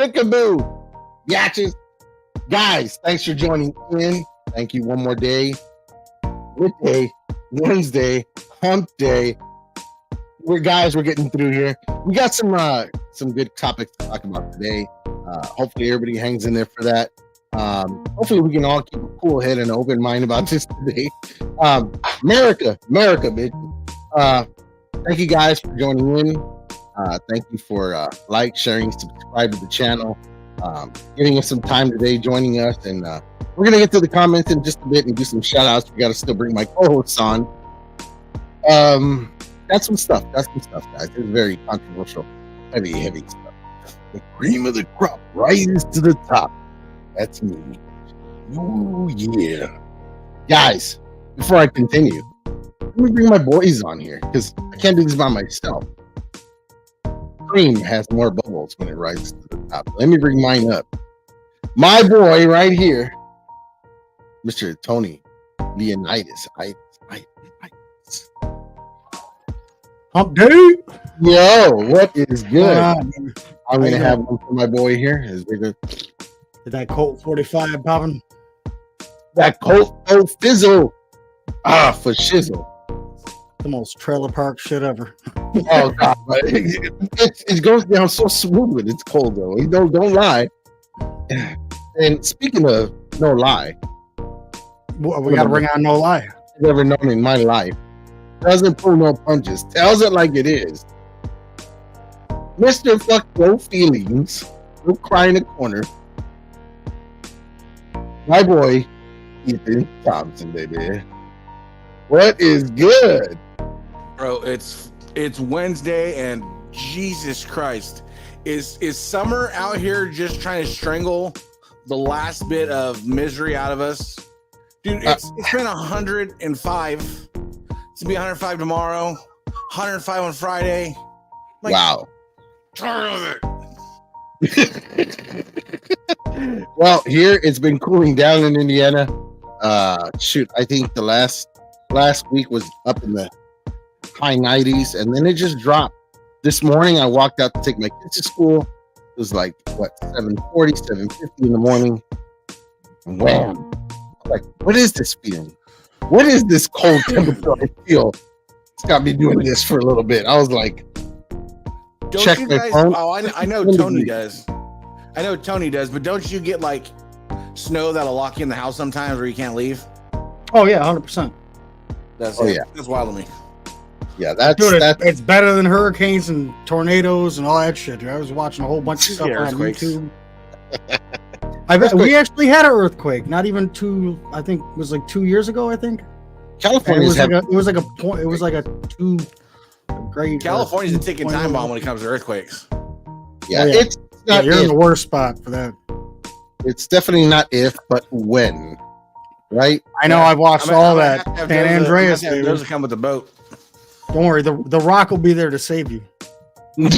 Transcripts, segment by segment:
Peekaboo. Yatches. Guys, thanks for joining in. Thank you one more day. Midday, Wednesday, hump day. We're getting through here. We got some good topics to talk about today. Hopefully everybody hangs in there for that. Hopefully we can all keep a cool head and an open mind about this today. America, bitch. Thank you guys for joining in. Thank you for sharing, subscribe to the channel, giving us some time today, joining us, and we're gonna get to the comments in just a bit and do some shout outs. We gotta still bring my co-hosts on. That's some stuff, guys. It's very controversial, heavy stuff. The cream of the crop rises to the top. That's me. Oh yeah. Guys, before I continue, let me bring my boys on here because I can't do this by myself. Cream has more bubbles when it rises to the top. Let me bring mine up. My boy right here, Mr. Tony Leonidas. Hump day. Yo, what is good? I'm going to have one for my boy here. His bigger. Is that Colt 45 popping? That Colt Fizzle. For shizzle. The most trailer park shit ever. Oh God, it goes down so smooth when it's cold though. Don't lie. And speaking of no lie, we got to bring on no lie. I've never known in my life. Doesn't pull no punches. Tells it like it is. Mr. Fuck No Feelings. Don't cry in the corner. My boy, Ethan Thompson, baby. What is good? Bro, it's Wednesday and Jesus Christ. Is summer out here just trying to strangle the last bit of misery out of us? Dude, it's been 105. It's gonna be 105 tomorrow, 105 on Friday. Like, wow. Turn it. Well, here it's been cooling down in Indiana. I think the last week was up in the high 90s, and then it just dropped. This morning I walked out to take my kids to school. It was like 7:40, 7:50 in the morning, and wham! I'm like, what is this feeling? What is this cold temperature I feel? It's got me doing this for a little bit. I was like, check my phone. Oh, I know Tony does. I know Tony does, but don't you get like snow that'll lock you in the house sometimes where you can't leave? Oh yeah, 100%. That's wild to me. Yeah, that's it's better than hurricanes and tornadoes and all that shit. Dude. I was watching a whole bunch of stuff on YouTube. We actually had an earthquake. Not even I think it was like 2 years ago. I think California's it was like a 2 grade. California's a ticking time bomb when it comes to earthquakes. Yeah, it's not. You're in the worst spot for that. It's definitely not if, but when. Right? I know. I've watched all that. San Andreas. Those will come with the boat. Don't worry. The Rock will be there to save you. I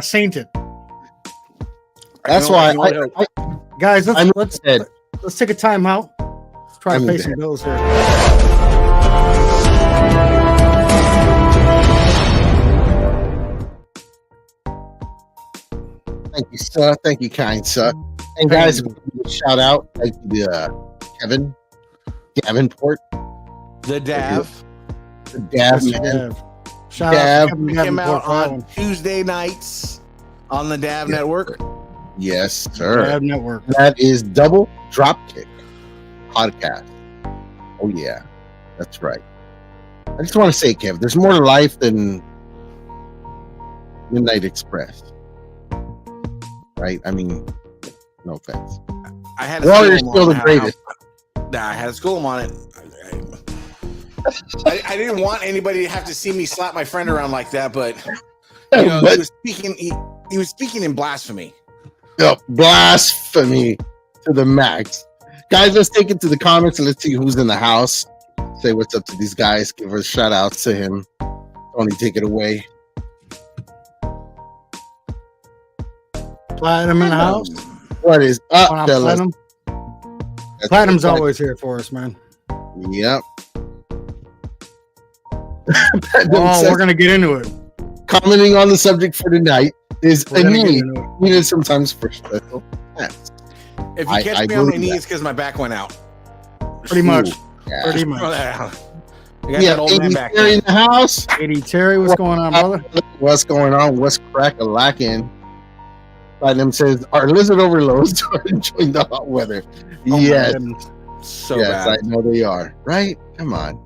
saint it. That's why, guys. Let's take a time out. Let's try to pay some bills here. Thank you, sir. Thank you, kind sir. And guys, shout out. Thank you to Kevin Davenport. The Dav. The Dav, man. Shout out to Kevin came out on Tuesday nights on the Dav Network. Yes, sir. Dav Network. That is Double Dropkick Podcast. Oh, yeah. That's right. I just want to say, Kev, there's more to life than Midnight Express. Right? I mean, no offense. I had Warrior's still the greatest. I had to school him on it. I didn't want anybody to have to see me slap my friend around like that, but you know, he was speaking in blasphemy. Oh, blasphemy to the max. Guys, let's take it to the comments and let's see who's in the house. Say what's up to these guys. Give a shout out to him. Tony, take it away. Platinum in the house. What is up, Platinum? Platinum's always here for us, man. Yep. We're gonna get into it. Commenting on the subject for tonight, is We're a gonna get need into it. needed sometimes for special tasks. If you I catch me on my believe knee, that. it's because my back went out. Pretty much. Yeah. Pretty Throw much. that out. I got Yeah, that old man back. Terry in the house. Katie Terry, what's going on, brother? What's going on? What's crack-a-lacking? Platinum says, our lizard overloads are enjoying the hot weather. Oh my Yes, goodness. So yes, bad. I know they are. Right? Come on.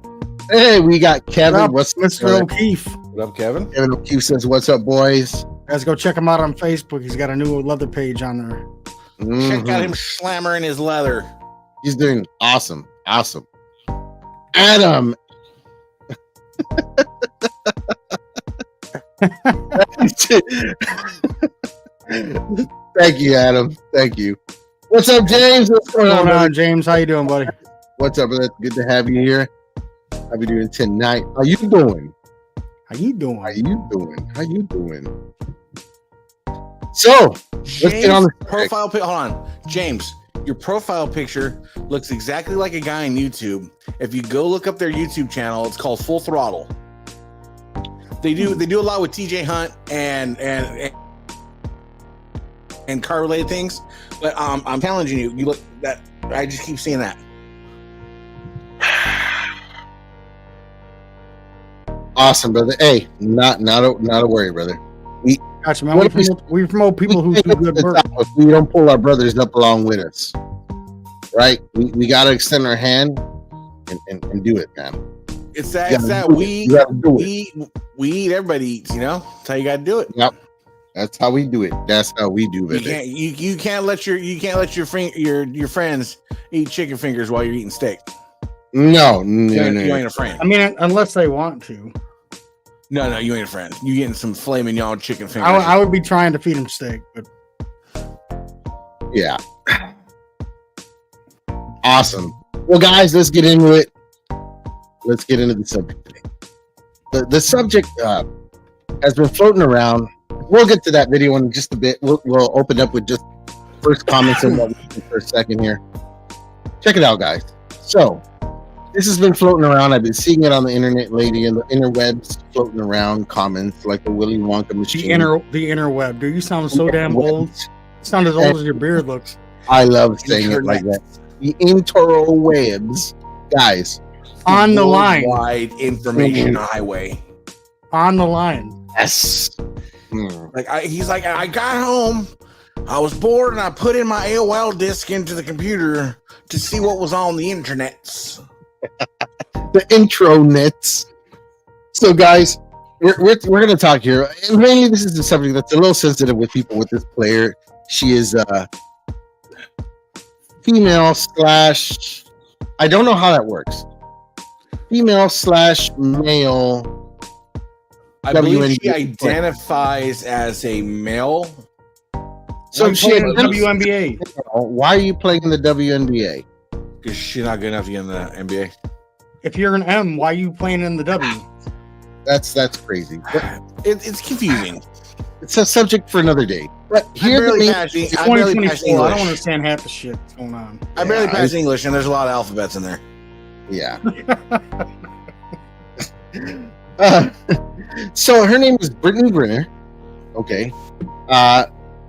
Hey, we got Kevin. Up, What's Mr. O'Keefe? What up, Kevin? Kevin O'Keefe says, what's up, boys? Guys, go check him out on Facebook. He's got a new leather page on there. Check out Mhm. him slammering his leather. He's doing awesome. Awesome. Adam. Thank you, Adam. Thank you. What's up, James? What's going What's on, going brother? on, James? How you doing, buddy? What's up, brother? Good to have you here. How you doing tonight? How you doing? How you doing? How you doing? How you doing? So, let's get on the profile pic. Hold on, James. Your profile picture looks exactly like a guy on YouTube. If you go look up their YouTube channel, it's called Full Throttle. They do a lot with TJ Hunt and car related things. But I'm challenging you. You look that I just keep seeing that. awesome, brother. Hey, not a worry, brother. Gotcha, man. What We promote people who do good work. If we don't pull our brothers up along with us, right? We got to extend our hand and do it, man. It's that. You It's gotta that do it. You gotta do it. we eat. Everybody eats. You know. That's how you got to do it. Yep. That's how we do it. That's how we do You it. can't. You can't let your friends eat chicken fingers while you're eating steak. No, You ain't no. a friend. I mean, unless they want to. No, you ain't a friend. You getting some flaming y'all chicken fingers. I would be trying to feed him steak, but Yeah. Awesome. Well, guys, let's get into it. Let's get into the subject today. The subject has been floating around. We'll get to that video in just a bit. We'll open up with just first comments in that for a second here. Check it out, guys. So, this has been floating around. I've been seeing it on the internet lately, in the interwebs, floating around comments like the Willy Wonka machine. the interweb. Dude, you sound so damn old. You sound as old as your beard looks. I love saying it like that. The interwebs, guys. On the line. Wide information highway. On the line. Yes. He's like, I got home. I was bored and I put in my AOL disk into the computer to see what was on the internets. The intro nets. So, guys, we're going to talk here. And mainly, this is a subject that's a little sensitive with people with this player. She is female slash. I don't know how that works. Female slash male. I believe she WNBA player. identifies as a male. So Like she playing had WNBA. Why are you playing in the WNBA? Because she's not good enough to get in the NBA. If you're an M, why are you playing in the W? That's crazy. But It's confusing. it's a subject for another day. But I here's the barely main. passed English. I don't understand half the shit that's going on. I barely Yeah, passed English, and there's a lot of alphabets in there. Yeah. So her name is Brittany Grinner. Okay.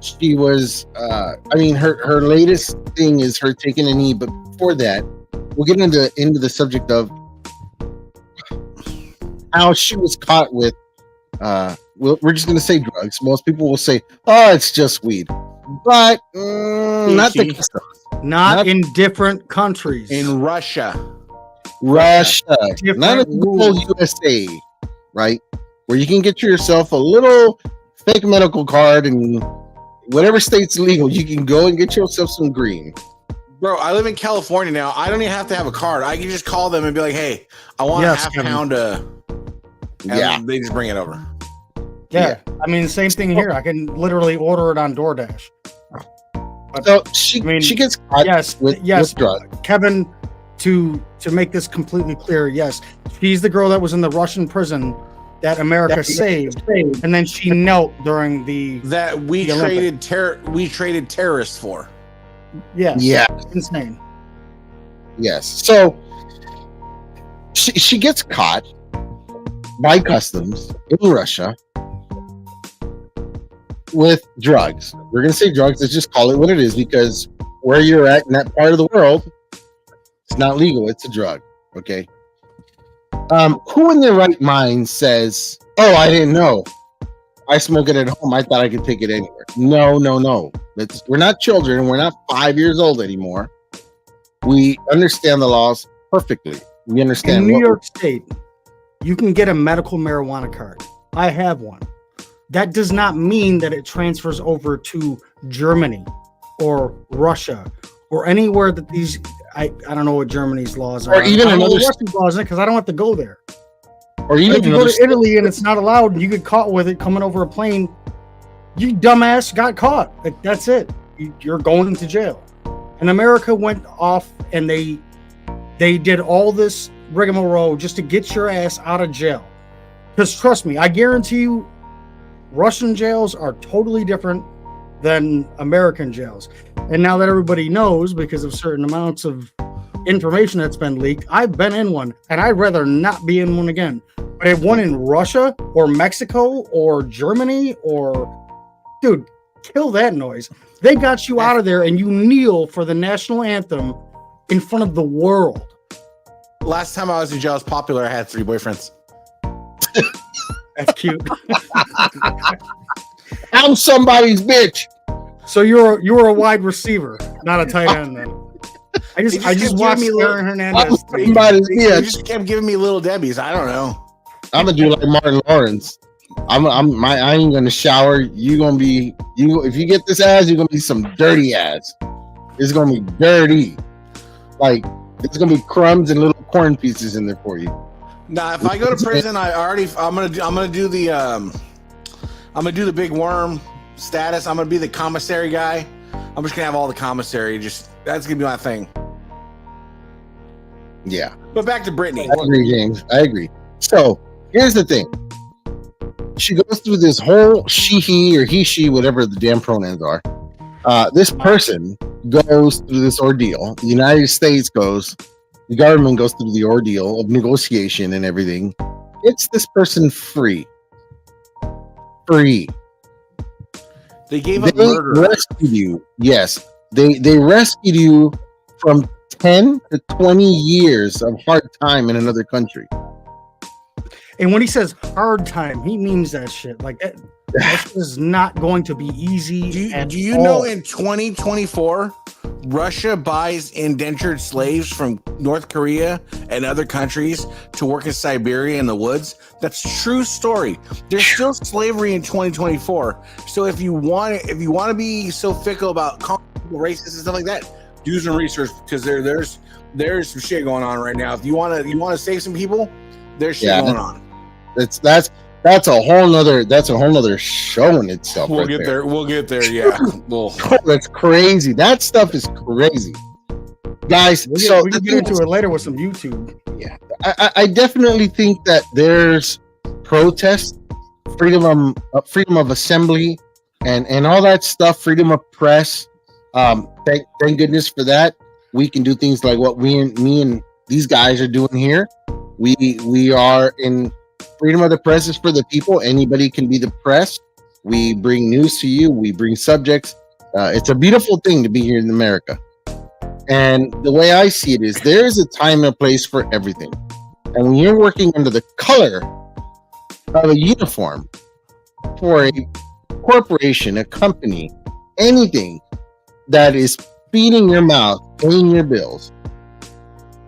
She was. Her latest thing is her taking a knee. But before that, we'll get into the subject of how she was caught with. We're just gonna say drugs. Most people will say, "Oh, it's just weed," but not the customs. Not in different countries. In Russia. Russia, Different not in the whole USA, right? Where you can get yourself a little fake medical card, and whatever state's legal, you can go and get yourself some green. Bro, I live in California now. I don't even have to have a card. I can just call them and be like, hey, I want a half Kevin. pound of. Yeah. They just bring it over. Yeah. I mean, same thing here. I can literally order it on DoorDash. So she gets caught Yes, with drugs. Kevin, to make this completely clear, yes, she's the girl that was in the Russian prison that America saved, and then she knelt during the That we the Olympics. traded terrorists for. Yes, Yeah. insane. Yes. So she gets caught by customs in Russia with drugs. We're gonna say drugs. Let's just call it what it is, because where you're at in that part of the world, it's not legal. It's a drug. Okay. Who in their right mind says, "Oh, I didn't know. I smoke it at home. I thought I could take it anywhere." No, no, no. We're not children. We're not 5 years old anymore. We understand the laws perfectly. We understand. In New York State, you can get a medical marijuana card. I have one. That does not mean that it transfers over to Germany or Russia or anywhere that these. I don't know what Germany's laws are. Or even another Russian laws, because I don't have to go there. Or even if you go to Italy and it's not allowed, and you get caught with it coming over a plane, you dumbass got caught. Like, that's it. You're going into jail. And America went off and they did all this rigmarole just to get your ass out of jail. Because trust me, I guarantee you, Russian jails are totally different than American jails. And now that everybody knows, because of certain amounts of information that's been leaked, I've been in one, and I'd rather not be in one again. But if one in Russia or Mexico or Germany or, dude, kill that noise. They got you out of there, and you kneel for the national anthem in front of the world. Last time I was in jail, I was popular. I had 3 boyfriends. That's cute. I'm somebody's bitch. So you're a wide receiver, not a tight end then. I just watched Aaron Hernandez. You just kept giving me little Debbies. I don't know. I'm gonna do like Martin Lawrence. I ain't gonna shower. You gonna be you if you get this ass, you're gonna be some dirty ass. It's gonna be dirty. Like it's gonna be crumbs and little corn pieces in there for you. Nah, if I go to prison, I'm gonna do the big worm status. I'm gonna be the commissary guy. I'm just gonna have all the commissary. That's gonna be my thing. Yeah. But back to Brittany. I agree, James. I agree. So here's the thing. She goes through this whole he, whatever the damn pronouns are. This person goes through this ordeal. The United States the government goes through the ordeal of negotiation and everything. It's this person free. Free. They gave up murder. Rescued you. Yes. They rescued you from 10 to 20 years of hard time in another country. And when he says hard time, he means that shit. Like that is not going to be easy. Do you know in 2024, Russia buys indentured slaves from North Korea and other countries to work in Siberia in the woods? That's a true story. There's still slavery in 2024. So if you want to be so fickle about racist and stuff like that, do some research, because there's some shit going on right now. If you want to save some people, there's shit going on. That's a whole nother show in itself. We'll get there. Yeah. That's crazy. That stuff is crazy, guys. We can get into it later with some YouTube. Yeah, I definitely think that there's protest, freedom of assembly, and all that stuff. Freedom of press. Thank goodness for that. We can do things like what me and these guys are doing here. We are in. Freedom of the press is for the people. Anybody can be the press. We bring news to you. We bring subjects. It's a beautiful thing to be here in America. And the way I see it is there is a time and a place for everything. And when you're working under the color of a uniform for a corporation, a company, anything that is feeding your mouth, paying your bills,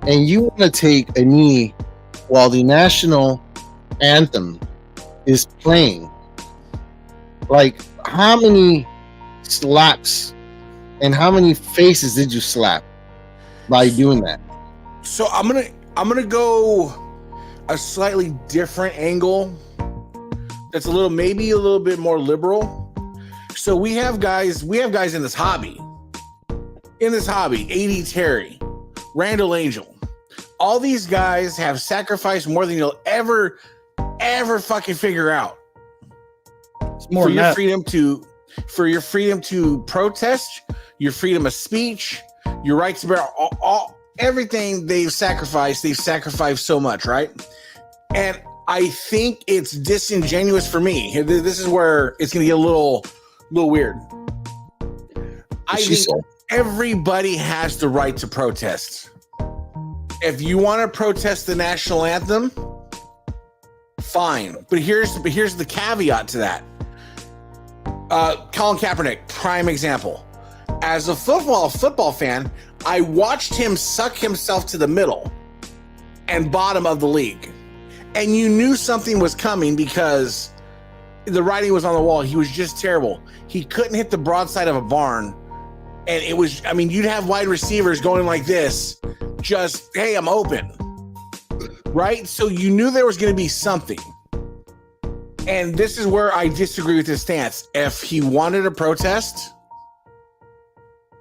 and you want to take a knee while the national anthem is playing, like how many slaps and how many faces did you slap by doing that? So I'm gonna go a slightly different angle that's maybe a little bit more liberal. So we have guys in this hobby, AD Terry, Randall Angel. All these guys have sacrificed more than you'll ever fucking figure out. It's more for your freedom to protest, your freedom of speech, your right to bear everything they've sacrificed so much, right? And I think it's disingenuous for me. This is where it's going to get a little little weird. I She think said. everybody has the right to protest. If you want to protest the national anthem, fine. But here's the caveat to that. Colin Kaepernick, prime example. As a football fan, I watched him suck himself to the middle and bottom of the league. And you knew something was coming because the writing was on the wall. He was just terrible. He couldn't hit the broadside of a barn. And it was, I mean, you'd have wide receivers going like this, just, hey, I'm open. Right? So you knew there was going to be something. And this is where I disagree with his stance. If he wanted a protest,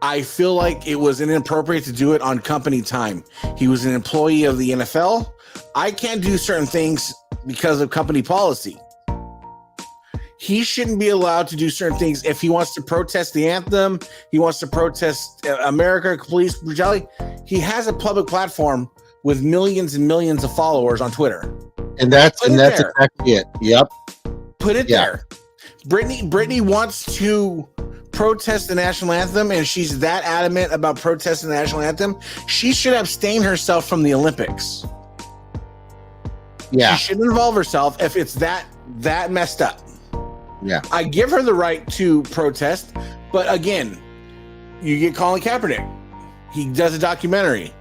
I feel like it was inappropriate to do it on company time. He was an employee of the NFL. I can't do certain things because of company policy. He shouldn't be allowed to do certain things. If he wants to protest the anthem, he wants to protest America, police brutality, he has a public platform with millions and millions of followers on Twitter. And that's exactly it. Yep. Put it there. Brittany wants to protest the national anthem, and she's that adamant about protesting the national anthem. She should abstain herself from the Olympics. Yeah. She shouldn't involve herself if it's that messed up. Yeah. I give her the right to protest, but again, you get Colin Kaepernick. He does a documentary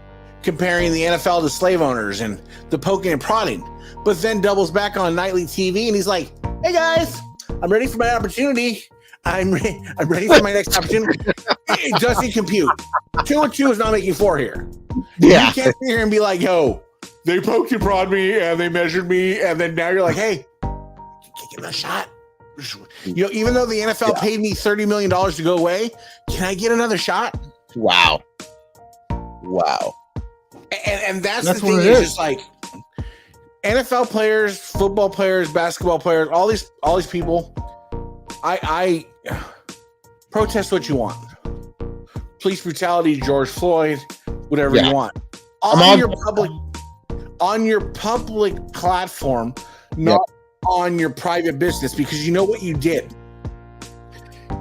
comparing the NFL to slave owners and the poking and prodding, but then doubles back on nightly TV and he's like, hey guys, I'm ready for my opportunity. I'm ready for my next opportunity. It doesn't compute. 2 and 2 is not making 4 here. Yeah. You can't sit here and be like, yo, they poked and prod me and they measured me, and then now you're like, hey, can get a shot? You know, even though the NFL paid me $30 million to go away, can I get another shot? Wow. And that's the thing, is just like NFL players, football players, basketball players, all these people, I protest what you want. Police brutality, George Floyd, whatever you want. On your public platform, not on your private business, because you know what you did?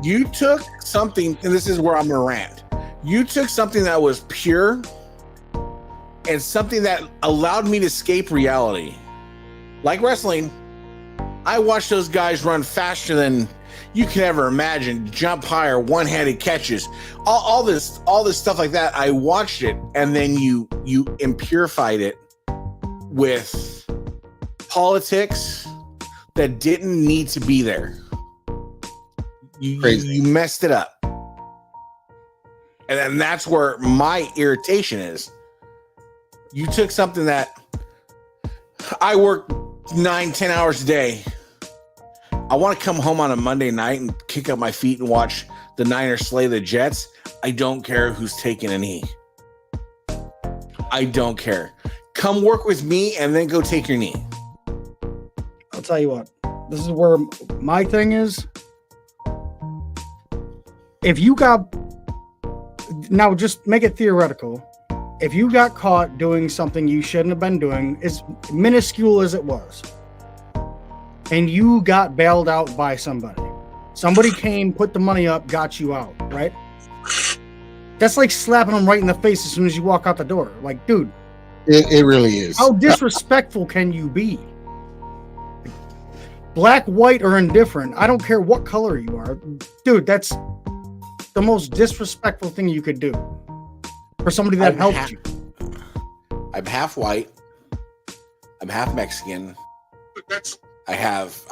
You took something, and this is where I'm gonna rant. You took something that was pure and something that allowed me to escape reality. Like wrestling, I watched those guys run faster than you could ever imagine, jump higher, one-handed catches, all this stuff like that. I watched it, and then you impurified it with politics that didn't need to be there. You messed it up. And that's where my irritation is. You took something that I work 9-10 hours a day. I want to come home on a Monday night and kick up my feet and watch the Niners slay the Jets. I don't care who's taking a knee. I don't care. Come work with me and then go take your knee. I'll tell you what. This is where my thing is. If you got... Now, just make it theoretical. If you got caught doing something you shouldn't have been doing, as minuscule as it was, and you got bailed out by somebody came, put the money up, got you out, right? That's like slapping them right in the face as soon as you walk out the door. Like, dude, it really is. How disrespectful can you be? Black, white, or indifferent, I don't care what color you are, dude. That's the most disrespectful thing you could do for somebody that helped you. I'm half white. I'm half Mexican. I have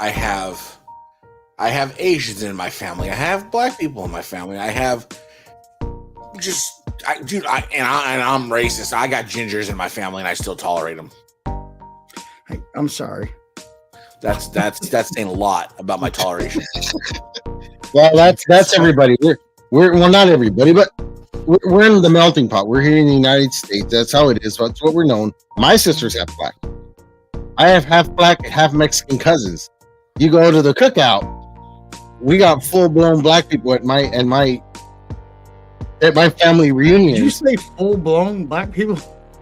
Asians in my family. I have black people in my family. I have I'm racist. I got gingers in my family, and I still tolerate them. Hey, I'm sorry. That's saying a lot about my toleration. Well, that's everybody. We're not everybody, but we're in the melting pot. We're here in the United States. That's how it is. That's what we're known. My sister's half black. I have half black, half Mexican cousins. You go to the cookout, we got full blown black people at my family reunion. Did you say full blown black people?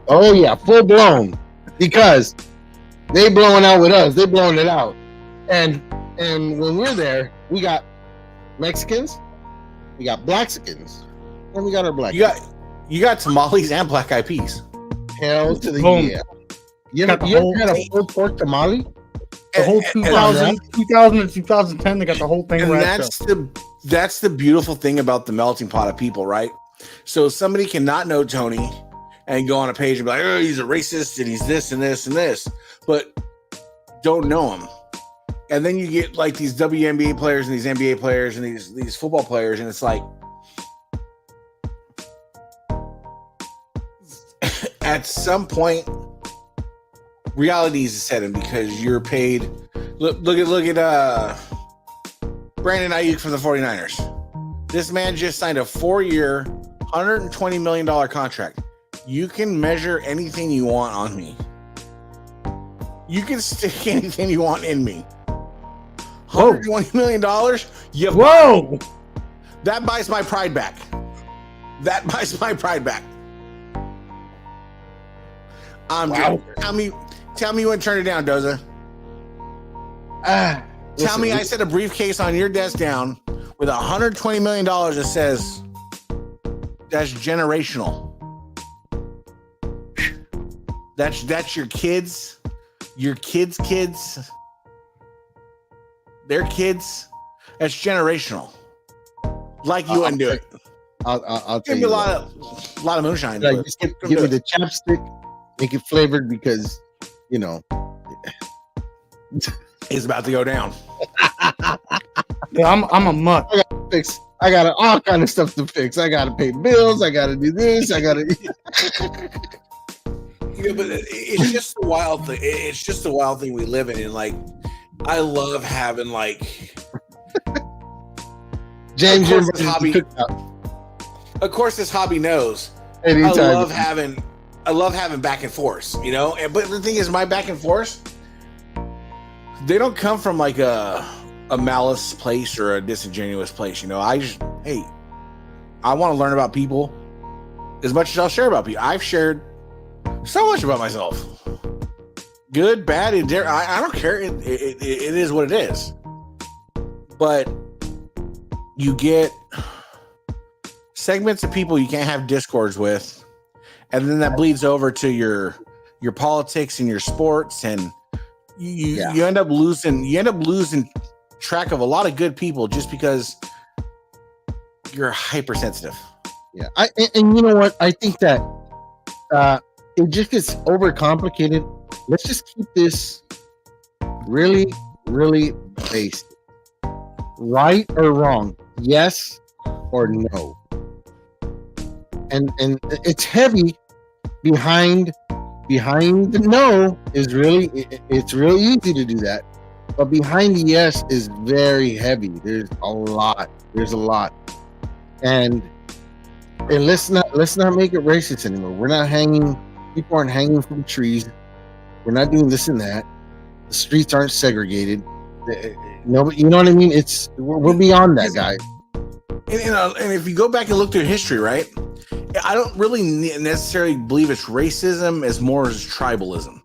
Oh yeah, full blown. Because they blowing out with us. They blowing it out. And when we're there, we got Mexicans, we got Blackskins, and we got our black. You got tamales and black eyed peas. Hell to the Boom. yeah. You Got ever, the you ever had a full pork tamale? The whole And 2000 to 2010, they got the whole thing And wrapped up. that's the beautiful thing about the melting pot of people, right? So somebody cannot know Tony and go on a page and be like, oh, he's a racist and he's this and this and this, but don't know him. And then you get like these WNBA players and these NBA players and these football players, and it's like at some point reality is set in because you're paid. Look at Brandon Ayuk from the 49ers. This man just signed a 4-year, $120 million contract. You can measure anything you want on me. You can stick anything you want in me. $120 million? Whoa! That buys my pride back. That buys my pride back. Wow. Tell me you wouldn't turn it down, Doza. Tell me I set a briefcase on your desk down with $120 million that says that's generational. That's your kids, kids, their kids. That's generational. Like you wouldn't do it. I'll tell Give me you a lot of moonshine. like, just give me the chapstick, make it flavored because you know It's about to go down. Yeah, I'm a mutt. I got all kind of stuff to fix. I gotta pay bills. I gotta do this. I gotta. But it's just a wild thing. It's just a wild thing we live in. And like, I love having like James, of your course, this hobby. Of course, this hobby knows. anytime. I love having back and forth. You know, but the thing is, my back and forth, they don't come from like a malice place or a disingenuous place. You know, I want to learn about people as much as I'll share about people. I've shared so much about myself, good, bad, and I don't care. It is what it is. But you get segments of people you can't have discords with, and then that bleeds over to your politics and your sports, and you end up losing track of a lot of good people just because you're hypersensitive. Yeah, and you know what? I think that it just gets overcomplicated. Let's just keep this really, really basic. Right or wrong? Yes or no? And it's heavy behind the no is really it's really easy to do that, but behind the yes is very heavy. There's a lot, and let's not make it racist anymore. People aren't hanging from trees. We're not doing this and that. The streets aren't segregated. No, you know what I mean? We're beyond that, guys. And if you go back and look through history, right? I don't really necessarily believe it's racism as more as tribalism.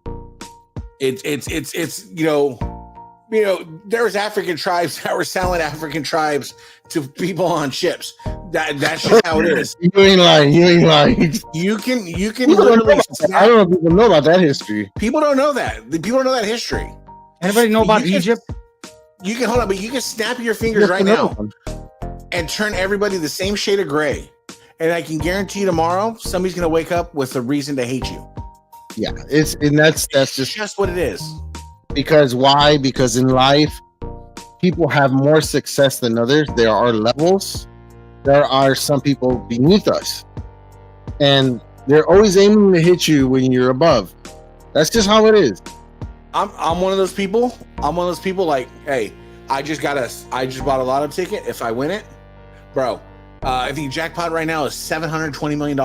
It's you know, there was African tribes that were selling African tribes to people on ships. That's just how it is. You ain't lying. You can People literally. I don't know if people know about that history. People don't know that. People don't know that history. Anybody know about Egypt? You can hold on, but you can snap your fingers right now and turn everybody the same shade of gray. And I can guarantee you tomorrow somebody's gonna wake up with a reason to hate you. Yeah, that's just what it is. Because why? Because in life, people have more success than others. There are levels. There are some people beneath us, and they're always aiming to hit you when you're above. That's just how it is. I'm one of those people. Like, hey, I just bought a lotto ticket. If I win it, bro, I think jackpot right now is $720 million.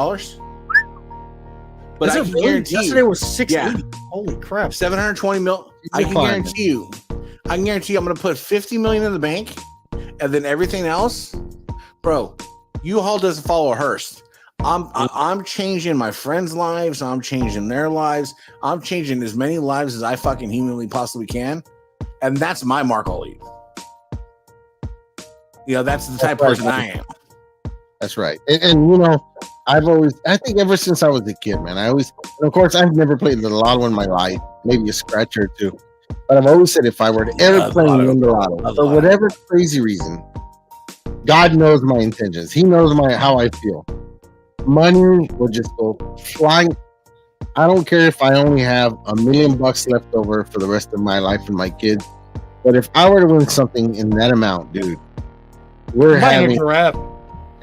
But I can guarantee yesterday was 680. Holy crap! 720 mil. I can guarantee you I'm going to put 50 million in the bank, and then everything else, bro. U-Haul doesn't follow a hearse. I'm changing my friends' lives. I'm changing their lives. I'm changing as many lives as I fucking humanly possibly can, and that's my mark I'll leave. That's the type of person I am. That's right. And I think ever since I was a kid, man, and of course, I've never played the lotto in my life, maybe a scratcher or two. But I've always said if I were to ever play in the lotto, for whatever crazy reason, God knows my intentions. He knows how I feel. Money will just go flying. I don't care if I only have $1 million left over for the rest of my life and my kids. But if I were to win something in that amount, dude, we're having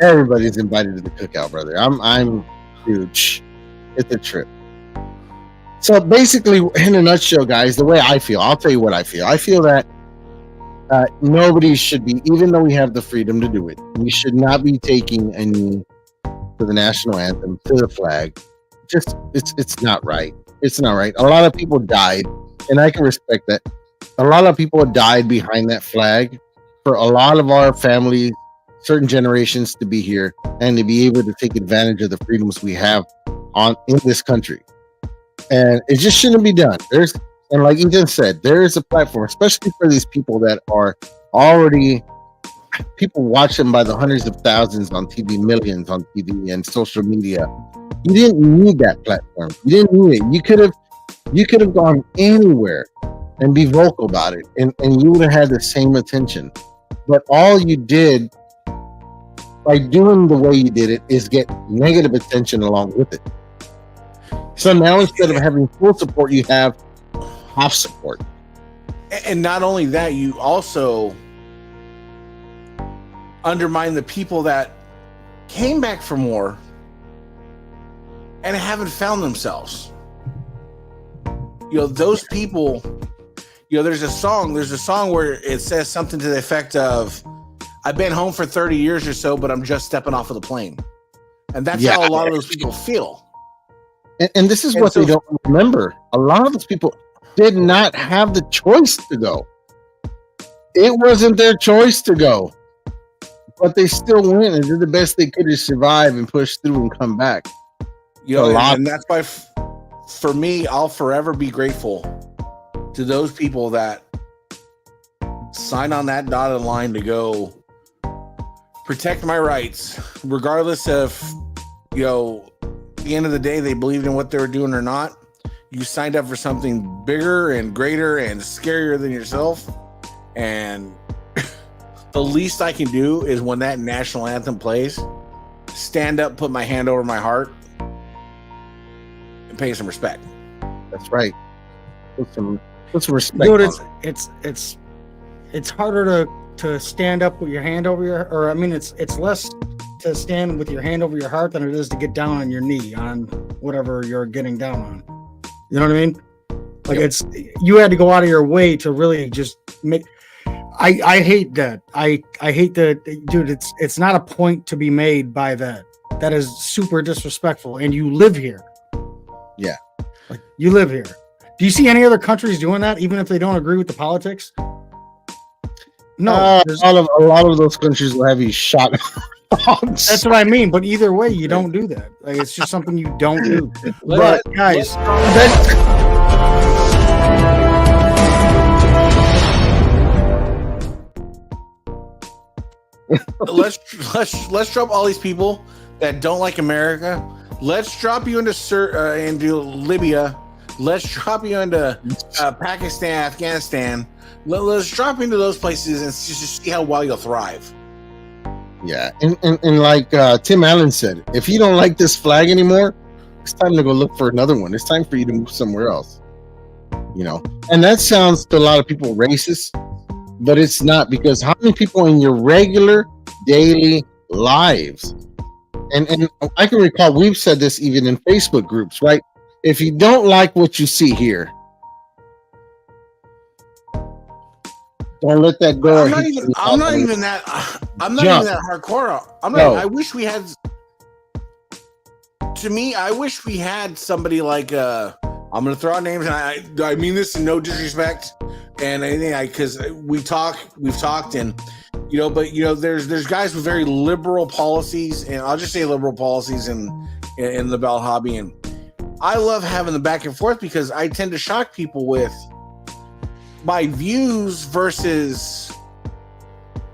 everybody's invited to the cookout, brother. I'm huge. It's a trip. So basically, in a nutshell, guys, the way I feel, I'll tell you what I feel. I feel that nobody should be, even though we have the freedom to do it, we should not be taking a knee to the national anthem, to the flag. Just it's not right. It's not right. A lot of people died, and I can respect that. A lot of people died behind that flag for a lot of our families, certain generations to be here and to be able to take advantage of the freedoms we have in this country. And it just shouldn't be done. And like Ethan said, there is a platform, especially for these people that are already, people watch them by the hundreds of thousands on TV, millions on TV and social media. You didn't need that platform. You didn't need it. You could have gone anywhere and be vocal about it, and you would have had the same attention. But all you did by doing the way you did it is get negative attention along with it. So now instead of having full support, you have half support. And not only that, you also undermine the people that came back from war and haven't found themselves. Those people, there's a song where it says something to the effect of, I've been home for 30 years or so, but I'm just stepping off of the plane. And that's how a lot of those people feel. And this is what they don't remember. A lot of those people did not have the choice to go. It wasn't their choice to go. But they still went and did the best they could to survive and push through and come back. And that's why, for me, I'll forever be grateful to those people that signed on that dotted line to go protect my rights, regardless of, at the end of the day, they believed in what they were doing or not. You signed up for something bigger and greater and scarier than yourself. And the least I can do is when that national anthem plays, stand up, put my hand over my heart, and pay some respect. That's right. Put some respect. Dude, it's harder to stand up with your hand over your, it's less to stand with your hand over your heart than it is to get down on your knee on whatever you're getting down on. You know what I mean? Like you had to go out of your way to really just make. I hate that. I hate that, dude. It's not a point to be made by that. That is super disrespectful. And you live here. Yeah, like you live here. Do you see any other countries doing that, even if they don't agree with the politics? No, a lot of those countries will have you shot. That's what I mean. But either way, you don't do that. Like it's just something you don't do. But guys, let's drop all these people that don't like America. Let's drop you into Libya. Let's drop you into Pakistan, Afghanistan. Let's drop into those places and just see how well you'll thrive. Yeah, and like Tim Allen said, if you don't like this flag anymore, it's time to go look for another one. It's time for you to move somewhere else. And that sounds to a lot of people racist, but it's not, because how many people in your regular daily lives, and I can recall we've said this even in Facebook groups, right? If you don't like what you see here, don't let that go. I'm not even that hardcore. I wish we had. To me, I wish we had somebody like. I'm going to throw out names, and I mean this in no disrespect and anything. Because we've talked, and there's guys with very liberal policies, and I'll just say liberal policies in the ballot hobby, and I love having the back and forth because I tend to shock people with my views versus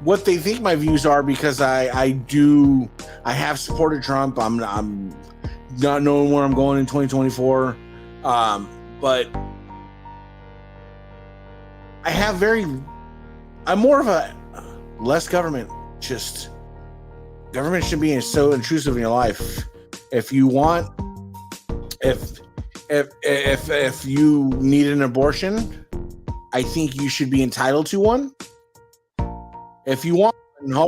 what they think my views are, because I have supported Trump. I'm not knowing where I'm going in 2024, but I'm more of a less government. Just government should be so intrusive in your life. If you want, if you need an abortion, I think you should be entitled to one. If you want,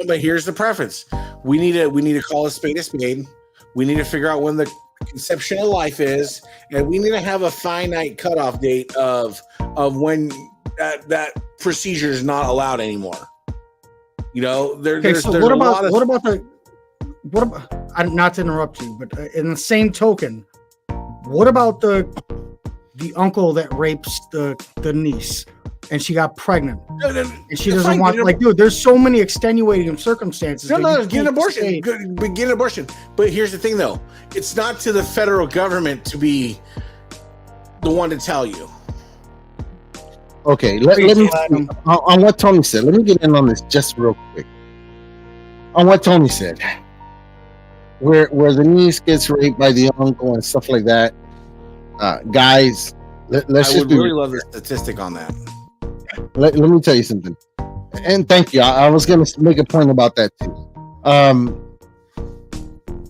but here's the preference: we need to call a spade a spade. We need to figure out when the conception of life is, and we need to have a finite cutoff date of when that procedure is not allowed anymore. You know, there's what about not to interrupt you, but in the same token, what about the uncle that rapes the niece and she got pregnant and she doesn't want, like, dude, there's so many extenuating circumstances. No, get an abortion. Get an abortion. But here's the thing, though. It's not to the federal government to be the one to tell you. Okay, let me on what Tony said. Let me get in on this just real quick. On what Tony said, where the niece gets raped by the uncle and stuff like that. Guys, let's I would really love the statistic on that. Let me tell you something, and thank you. I was going to make a point about that too.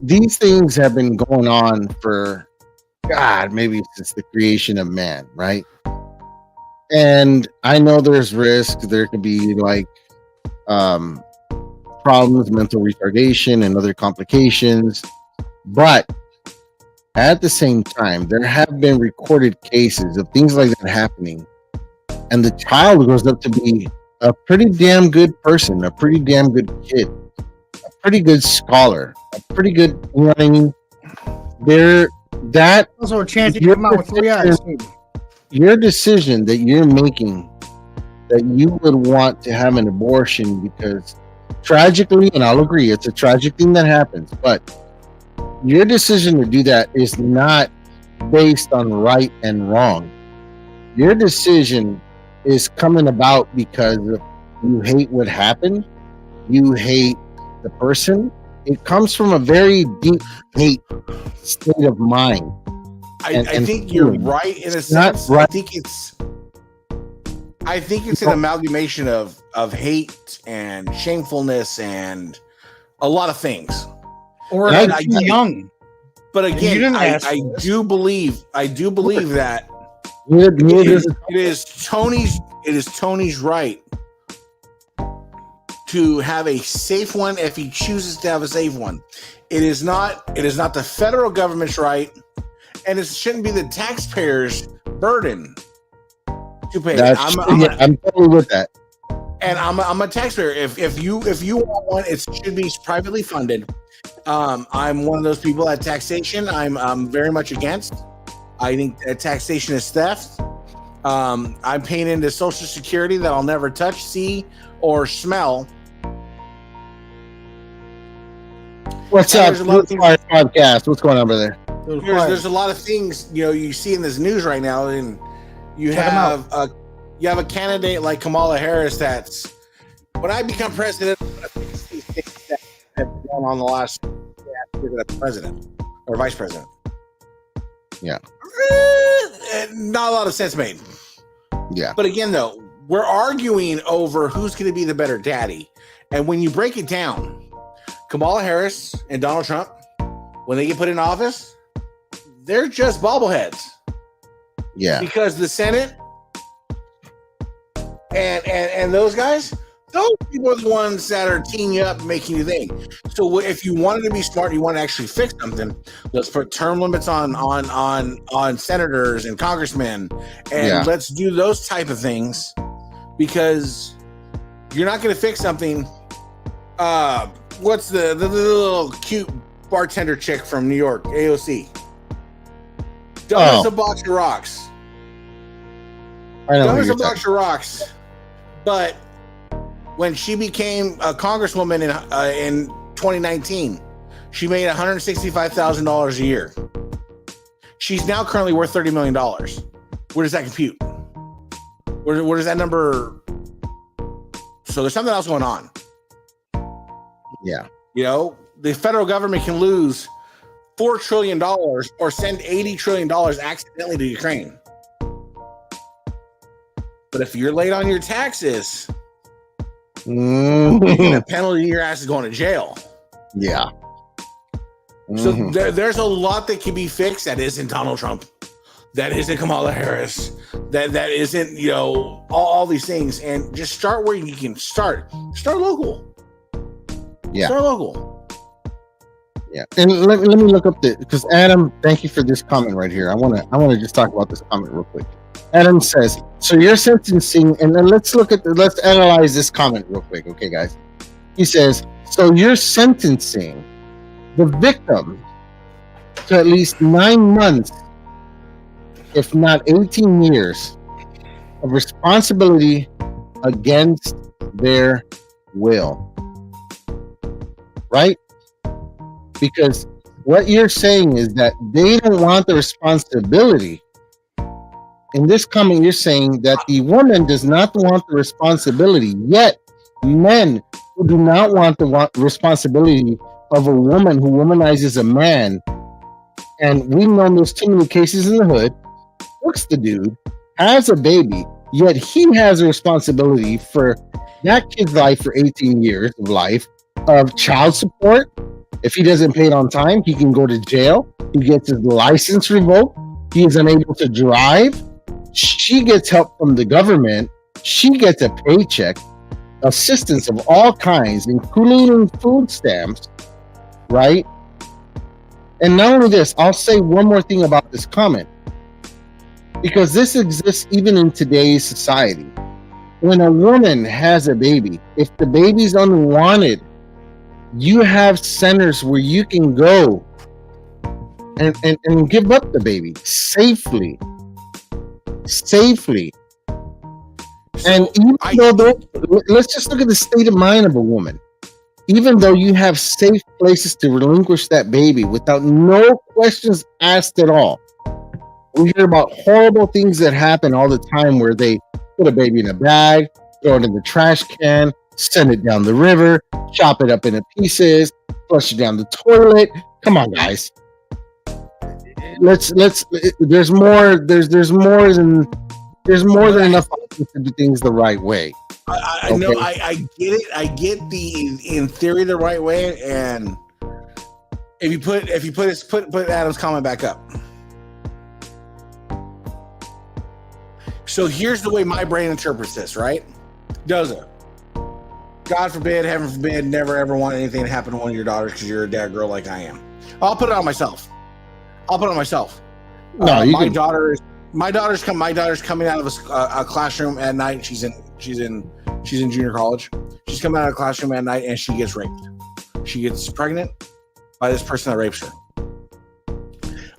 These things have been going on for maybe since the creation of man, right? And I know there's risk. There could be like problems, mental retardation, and other complications. But at the same time, there have been recorded cases of things like that happening, and the child grows up to be a pretty damn good person, a pretty damn good kid, a pretty good scholar, a pretty good, you know what I mean? That also a chance to come out with 3 eyes. Your decision that you're making, that you would want to have an abortion because tragically, and I'll agree, it's a tragic thing that happens, but your decision to do that is not based on right and wrong. Your decision is coming about because you hate what happened, you hate the person. It comes from a very deep hate state of mind. I think you're right in a sense. Right. I think it's an amalgamation of hate and shamefulness and a lot of things. Or too young. But again, I do believe that it is Tony's right to have a safe one if he chooses to have a safe one. It is not the federal government's right. And it shouldn't be the taxpayers' burden to pay. I'm totally with that. And I'm a taxpayer. If you want one, it should be privately funded. I'm one of those people at taxation. I'm very much against. I think that taxation is theft. I'm paying into Social Security that I'll never touch, see, or smell. What's up? Podcast. What's going on, brother? There's a lot of things, you know, you see in this news right now, and you have a candidate like Kamala Harris that's, when I become president, I'm going to fix these things that have gone on the last year as president or vice president. Yeah. Not a lot of sense made. Yeah. But again, though, we're arguing over who's going to be the better daddy. And when you break it down, Kamala Harris and Donald Trump, when they get put in office, they're just bobbleheads. Yeah. Because the Senate and those guys, those people are the ones that are teeing you up and making you think. So if you wanted to be smart, you want to actually fix something, let's put term limits on senators and congressmen, and let's do those type of things, because you're not going to fix something. What's the little cute bartender chick from New York, AOC? Dumb as a box of rocks. Dumb as a box of rocks. But when she became a congresswoman in 2019, she made $165,000 a year. She's now currently worth $30 million. Where does that compute? Where does that number? So there's something else going on. Yeah. You know, the federal government can lose $4 trillion or send $80 trillion accidentally to Ukraine. But if you're late on your taxes, you get a penalty. Your ass is going to jail. Yeah. So there's a lot that can be fixed. That isn't Donald Trump. That isn't Kamala Harris. That isn't, you know, all these things. And just start where you can start. Start local. Yeah. Start local. Yeah. And let me look up because Adam, thank you for this comment right here. I want to just talk about this comment real quick. Adam says, so you're sentencing, and then let's analyze this comment real quick. Okay, guys. He says, so you're sentencing the victim to at least 9 months, if not 18 years, of responsibility against their will. Right? Because what you're saying is that they don't want the responsibility. In this comment, you're saying that the woman does not want the responsibility, yet men who do not want the responsibility of a woman who womanizes a man, and we've known there's too many cases in the hood, fucks the dude, has a baby, yet he has a responsibility for that kid's life for 18 years of life, of child support. If he doesn't pay it on time, he can go to jail. He gets his license revoked. He is unable to drive. She gets help from the government. She gets a paycheck, assistance of all kinds, including food stamps, right? And not only this, I'll say one more thing about this comment, because this exists even in today's society. When a woman has a baby, if the baby's unwanted, you have centers where you can go and give up the baby safely. And even though let's just look at the state of mind of a woman. Even though you have safe places to relinquish that baby without no questions asked at all, we hear about horrible things that happen all the time where they put a baby in a bag, throw it in the trash can, send it down the river, chop it up into pieces, flush it down the toilet. Come on, guys. There's more than enough options to do things the right way. I know, I get it. I get in theory the right way. And if you put Adam's comment back up. So here's the way my brain interprets this, right? Does it? God forbid, heaven forbid, never ever want anything to happen to one of your daughters because you're a dad girl like I am. I'll put it on myself. No, my daughter's coming out of a classroom at night. She's in junior college. She's coming out of the classroom at night and she gets raped. She gets pregnant by this person that rapes her.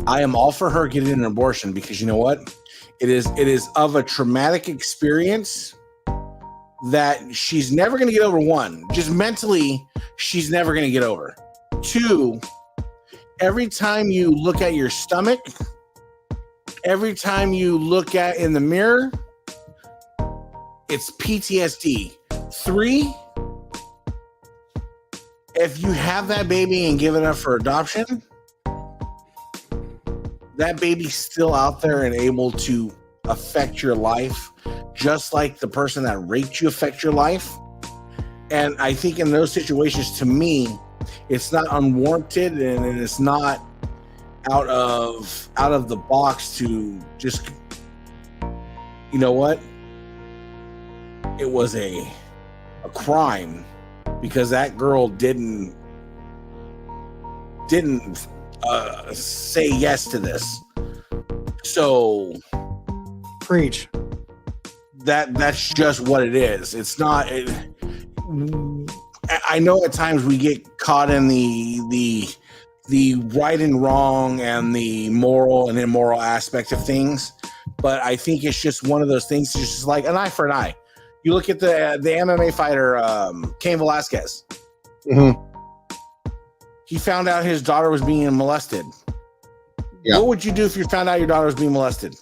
I am all for her getting an abortion because you know what? It is of a traumatic experience that she's never going to get over. One, just mentally, she's never going to get over. Two, every time you look at your stomach, every time you look at in the mirror, it's PTSD. Three, if you have that baby and give it up for adoption, that baby's still out there and able to affect your life, just like the person that raped you affect your life. And I think in those situations, to me, it's not unwarranted and it's not out of the box to just, you know what? It was a crime because that girl didn't say yes to this. So preach. That's just what it is. It's not. I know at times we get caught in the right and wrong and the moral and immoral aspect of things, but I think it's just one of those things. It's just like an eye for an eye. You look at the MMA fighter Cain Velasquez. Mm-hmm. He found out his daughter was being molested. Yeah. What would you do if you found out your daughter was being molested?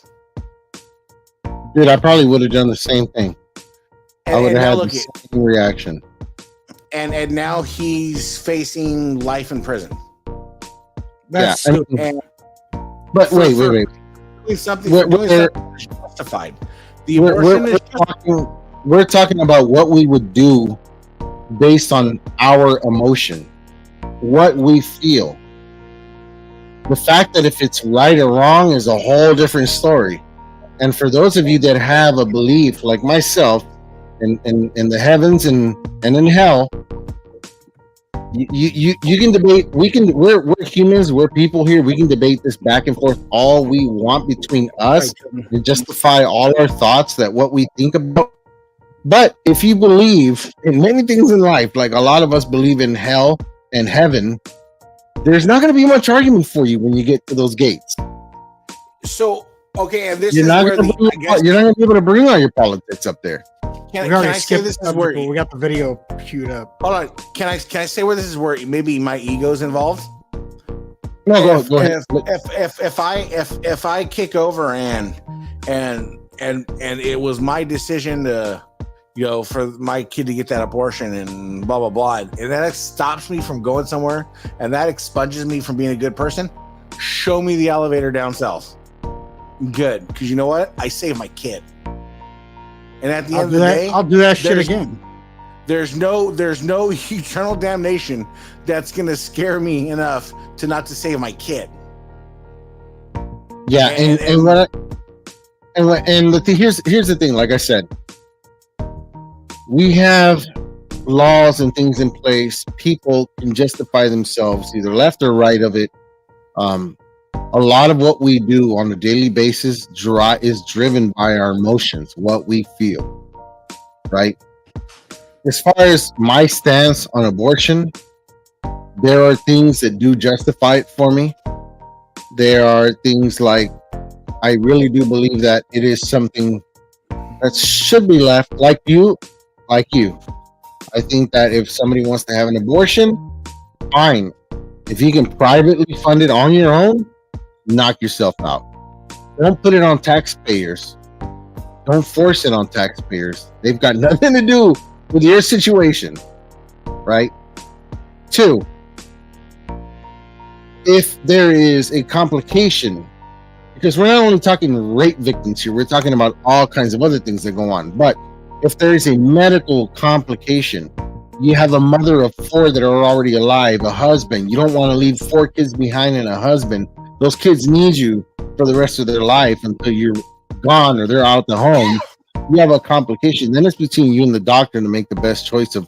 Dude, I probably would have done the same thing. I would have had the same reaction. and now he's facing life in prison. That's Yeah, stupid. And But wait. doing something We're- for doing we're- something that's justified. The abortion is just We're talking about what we would do based on our emotion, what we feel. The fact that if it's right or wrong is a whole different story. And for those of you that have a belief like myself in the heavens and in hell, you can debate. We're humans, we're people here. We can debate this back and forth all we want between us and justify all our thoughts that what we think about. But if you believe in many things in life, like a lot of us believe in hell and heaven, there's not going to be much argument for you when you get to those gates. so okay, and this You're is not where going the, I guess, to be able to bring all your politics up there. can We already I say skipped this the is where? subject, but we got the video queued up. Hold on, can I say where this is where maybe my ego's involved? No, go ahead. If I kick over and it was my decision to, for my kid to get that abortion and blah blah blah, and that stops me from going somewhere and that expunges me from being a good person, show me the elevator down south. Good, because you know what? I saved my kid. And at the end of the day, I'll do that shit there's- again. there's no eternal damnation that's gonna scare me enough to not to save my kid. Yeah, and here's the thing. Like I said, we have laws and things in place. People can justify themselves either left or right of it. A lot of what we do on a daily basis is driven by our emotions, what we feel, right? As far as my stance on abortion, there are things that do justify it for me. There are things like, I really do believe that it is something that should be left like you. I think that if somebody wants to have an abortion, fine. If you can privately fund it on your own, knock yourself out. Don't put it on taxpayers. Don't force it on taxpayers. They've got nothing to do with your situation, right? 2, if there is a complication, because we're not only talking rape victims here, we're talking about all kinds of other things that go on. But if there is a medical complication, you have a mother of 4 that are already alive, a husband, you don't want to leave 4 kids behind and a husband. Those kids need you for the rest of their life until you're gone or they're out the home. You have a complication, then it's between you and the doctor to make the best choice of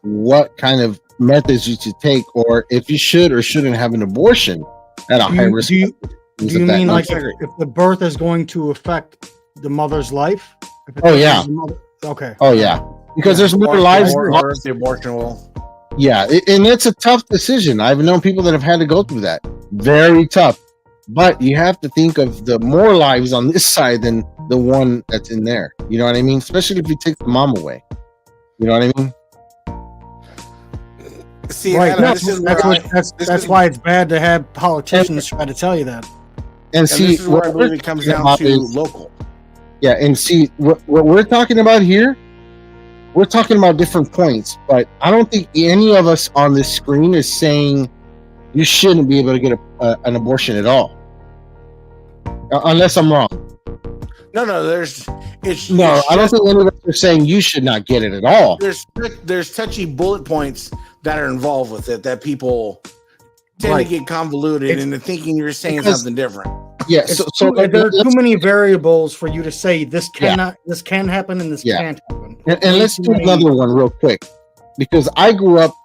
what kind of methods you should take, or if you should or shouldn't have an abortion at a high risk. Do you mean like if the birth is going to affect the mother's life? Oh yeah. Okay. Oh yeah. Because there's more lives. The abortion will. Yeah, and it's a tough decision. I've known people that have had to go through that. Very tough. But you have to think of the more lives on this side than the one that's in there. You know what I mean? Especially if you take the mom away. You know what I mean? See, Right. Adam, That's why it's bad to have politicians try to tell you that. And see, this is where I believe it comes down to local. Yeah, and see what we're talking about here. We're talking about different points, but I don't think any of us on this screen is saying you shouldn't be able to get an abortion at all, unless I'm wrong. No, I don't think any of us are saying you should not get it at all. There's touchy bullet points that are involved with it that people tend to get convoluted into thinking you're saying something different. Yeah, so there are too many variables for you to say this cannot, this can happen, and this can't happen. And let's do another one real quick, because I grew up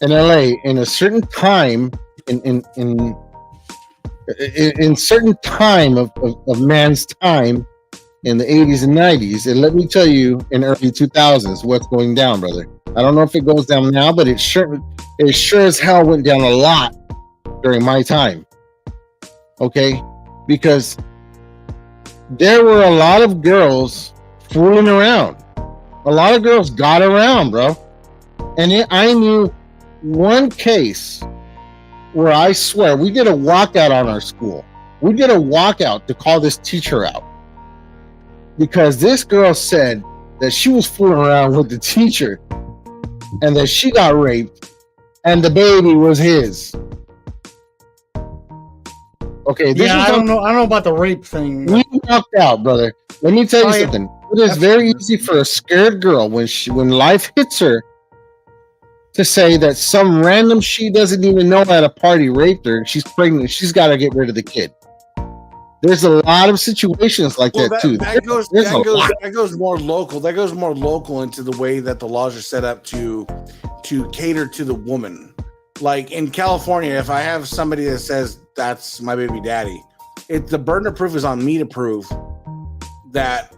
in LA in a certain time in certain time of man's time in the 80s and 90s, and let me tell you, in early 2000s, what's going down, brother. I don't know if it goes down now, but it sure as hell went down a lot during my time. Okay, because there were a lot of girls fooling around. A lot of girls got around, bro. And I knew one case where I swear we did a walkout on our school. We did a walkout to call this teacher out because this girl said that she was fooling around with the teacher and that she got raped and the baby was his. Okay, this Yeah, is I don't know. I don't know about the rape thing. we knocked out, brother. Let me tell you Yeah. something. It is very easy for a scared girl when life hits her to say that some random she doesn't even know at a party raped her. She's pregnant. She's got to get rid of the kid. There's a lot of situations like that too. That goes more local. That goes more local into the way that the laws are set up to cater to the woman. Like in California, if I have somebody that says that's my baby daddy, the burden of proof is on me to prove that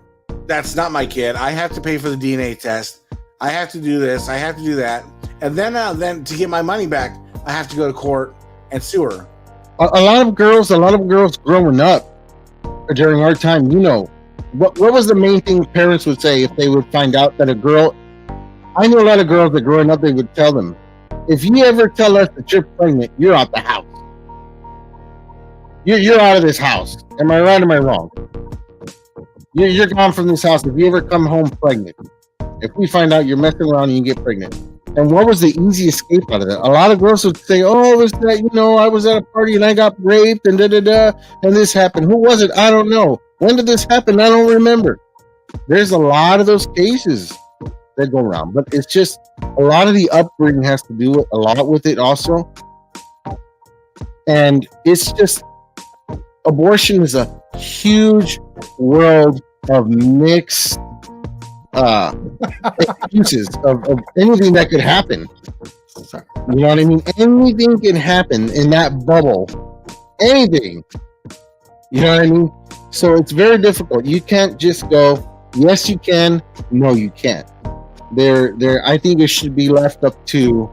that's not my kid. I have to pay for the DNA test. I have to do this. I have to do that. And then to get my money back, I have to go to court and sue her. A lot of girls growing up during our time, what was the main thing parents would say if they would find out that a girl? I know a lot of girls that growing up, they would tell them, if you ever tell us that you're pregnant, you're out the house. You're out of this house. Am I right or am I wrong? You're gone from this house if you ever come home pregnant. If we find out you're messing around and you get pregnant. And what was the easy escape out of that? A lot of girls would say, oh, it was that, I was at a party and I got raped and and this happened. Who was it? I don't know. When did this happen? I don't remember. There's a lot of those cases that go around, but it's just a lot of the upbringing has to do a lot with it also. And it's just, abortion is a huge world of mixed excuses of anything that could happen. You know what I mean? Anything can happen in that bubble. Anything. You know what I mean? So it's very difficult. You can't just go, yes, you can. No, you can't. I think it should be left up to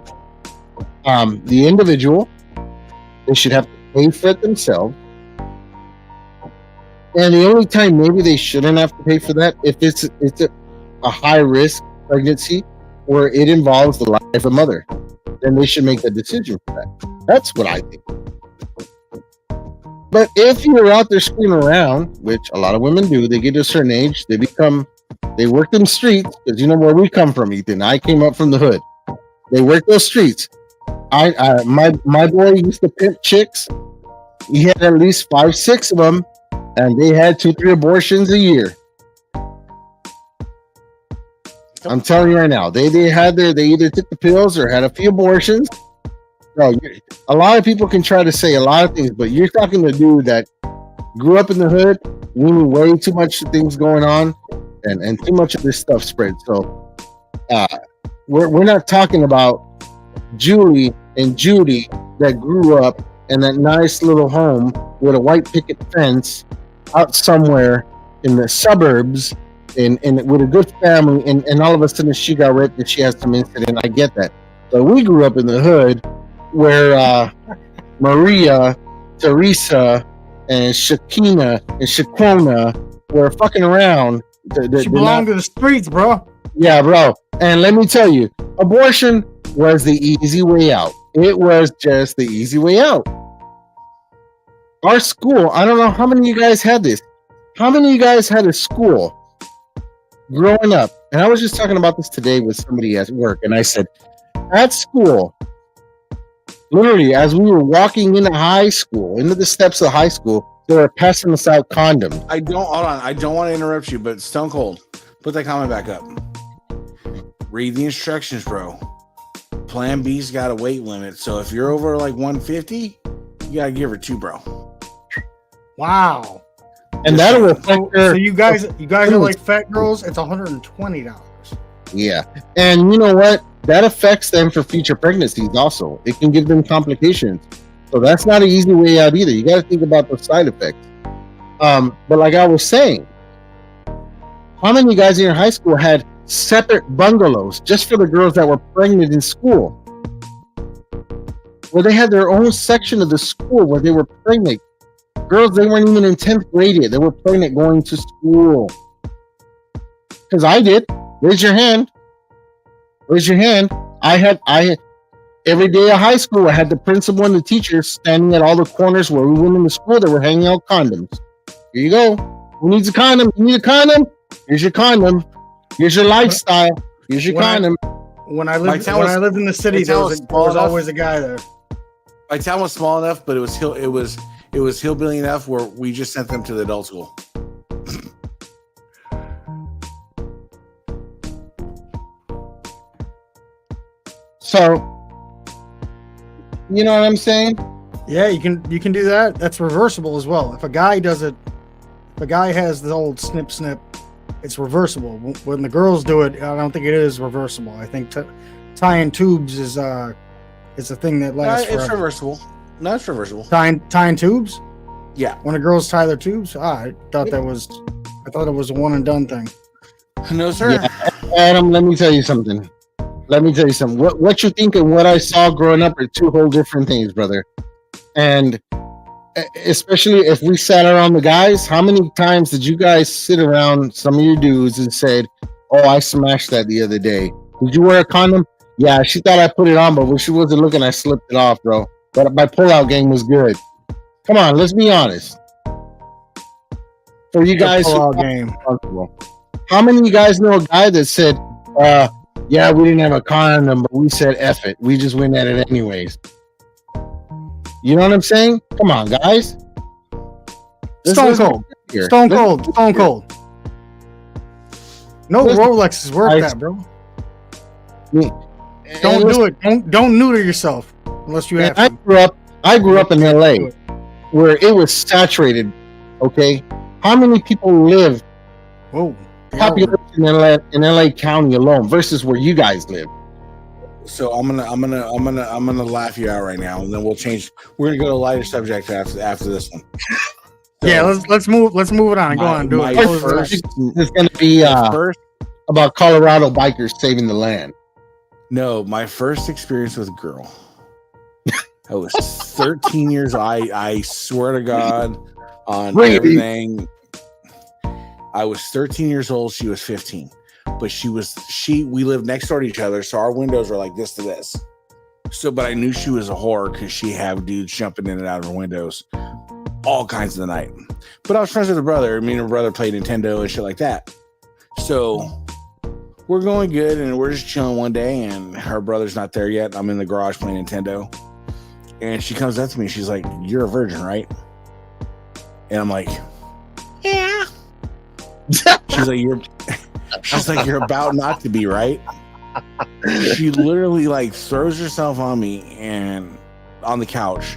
the individual. They should have to pay for it themselves. And the only time maybe they shouldn't have to pay for that if it's a high risk pregnancy where it involves the life of a mother, then they should make the decision for that. That's what I think. But if you're out there screwing around, which a lot of women do, they get to a certain age, they work them streets, because you know where we come from, Ethan. I came up from the hood. They work those streets. My boy used to pimp chicks. He had at least 5, 6 of them, and they had 2, 3 abortions a year. I'm telling you right now, they either took the pills or had a few abortions. Bro, a lot of people can try to say a lot of things, but you're talking to a dude that grew up in the hood, knew way too much things going on, and too much of this stuff spread. So we're not talking about Julie and Judy that grew up in that nice little home with a white picket fence out somewhere in the suburbs and with a good family, and all of a sudden she got raped and she has some incident. I get that. But we grew up in the hood where Maria, Teresa, and Shakina and Shaquona were fucking around. She belonged to the streets, bro. Yeah, bro. And let me tell you, abortion was the easy way out. It was just the easy way out. Our school, I don't know how many of you guys had this. How many of you guys had a school growing up? And I was just talking about this today with somebody at work, and I said, at school, literally, as we were walking into high school, into the steps of high school, they were passing us out condoms. Hold on. I don't want to interrupt you, but Stone Cold, put that comment back up. Read the instructions, bro. Plan B's got a weight limit, so if you're over like 150, you gotta give her 2, bro. Wow. And that'll affect her. So you guys are like fat girls. It's $120. Yeah, and you know what? That affects them for future pregnancies. Also, it can give them complications. So that's not an easy way out either. You got to think about the side effects. But like I was saying, how many guys in your high school had separate bungalows just for the girls that were pregnant in school, where they had their own section of the school where they were pregnant? Girls, they weren't even in 10th grade yet. They were pregnant going to school. Because I did. Raise your hand. Raise your hand. I had every day of high school, I had the principal and the teachers standing at all the corners where we went into school that were hanging out condoms. Here you go. Who needs a condom? You need a condom? Here's your condom. Here's your lifestyle. Here's your condom. When I lived in the city, there was always a guy there. My town was small enough, but it was hillbilly enough where we just sent them to the adult school. So, you know what I'm saying? Yeah, you can do that. That's reversible as well. If a guy does it, if a guy has the old snip, it's reversible. When the girls do it, I don't think it is reversible. I think tying tubes is a thing that lasts forever. It's reversible. No, it's reversible. Tying tubes? Yeah. When the girls tie their tubes? I thought it was a one and done thing. No, sir. Yeah. Adam, let me tell you something. What you think and what I saw growing up are two whole different things, brother. And especially if we sat around the guys, how many times did you guys sit around some of your dudes and said, "Oh, I smashed that the other day. Did you wear a condom?" Yeah, she thought I put it on, but when she wasn't looking, I slipped it off, bro. But my pullout game was good. Come on, let's be honest. For you guys, game. How many of you guys know a guy that said, "Yeah, we didn't have a condom, but we said F it. We just went at it anyways." You know what I'm saying? Come on, guys. Stone cold. No Rolexes worth that, bro. Don't do it. Don't neuter yourself unless you have to. I grew up in LA where it was saturated. Okay, how many people live? Whoa. Population in LA County alone versus where you guys live. So I'm gonna laugh you out right now, and then we'll change. We're gonna go to a lighter subject after this one. So, yeah, let's move it on. Go on, do it. It's gonna be about Colorado bikers saving the land. No, my first experience with a girl. I was 13 years old. I swear to God on everything. I was 13 years old. She was 15. But we lived next door to each other, so our windows were like this to this. But I knew she was a whore because she had dudes jumping in and out of her windows all kinds of the night. But I was friends with her brother. Me and her brother played Nintendo and shit like that. So we're going good, and we're just chilling one day, and her brother's not there yet. I'm in the garage playing Nintendo. And she comes up to me. She's like, "You're a virgin, right?" And I'm like, "Yeah." She's like, "You're about not to be, right?" She literally like throws herself on me and on the couch.